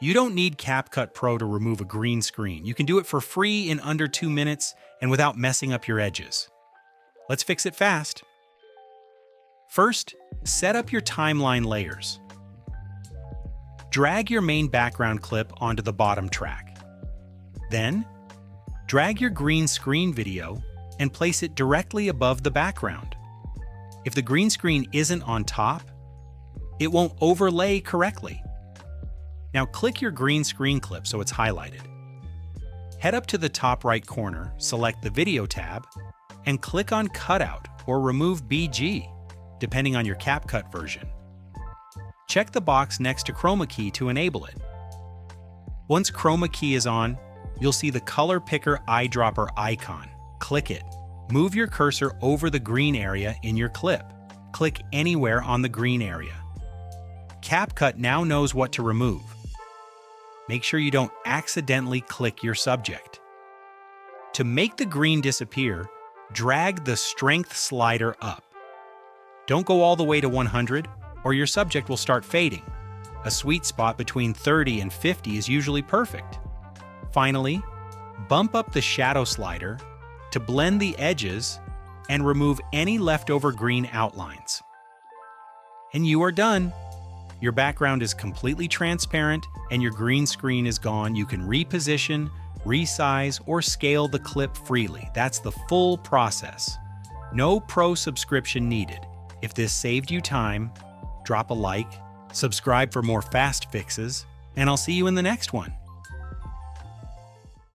You don't need CapCut Pro to remove a green screen. You can do it for free in under 2 minutes and without messing up your edges. Let's fix it fast. First, set up your timeline layers. Drag your main background clip onto the bottom track. Then, drag your green screen video and place it directly above the background. If the green screen isn't on top, it won't overlay correctly. Now click your green screen clip so it's highlighted. Head up to the top right corner, select the Video tab, and click on Cutout or Remove BG, depending on your CapCut version. Check the box next to CHROMA key to enable it. Once CHROMA key is on, you'll see the color picker eyedropper icon. Click it. Move your cursor over the green area in your clip. Click anywhere on the green area. CapCut now knows what to remove. Make sure you don't accidentally click your subject. To make the green disappear, drag the strength slider up. Don't go all the way to 100, or your subject will start fading. A sweet spot between 30 and 50 is usually perfect. Finally, bump up the shadow slider to blend the edges and remove any leftover green outlines. And you are done. Your background is completely transparent and your green screen is gone. You can reposition, resize, or scale the clip freely. That's the full process. No pro subscription needed. If this saved you time, drop a like, subscribe for more fast fixes, and I'll see you in the next one.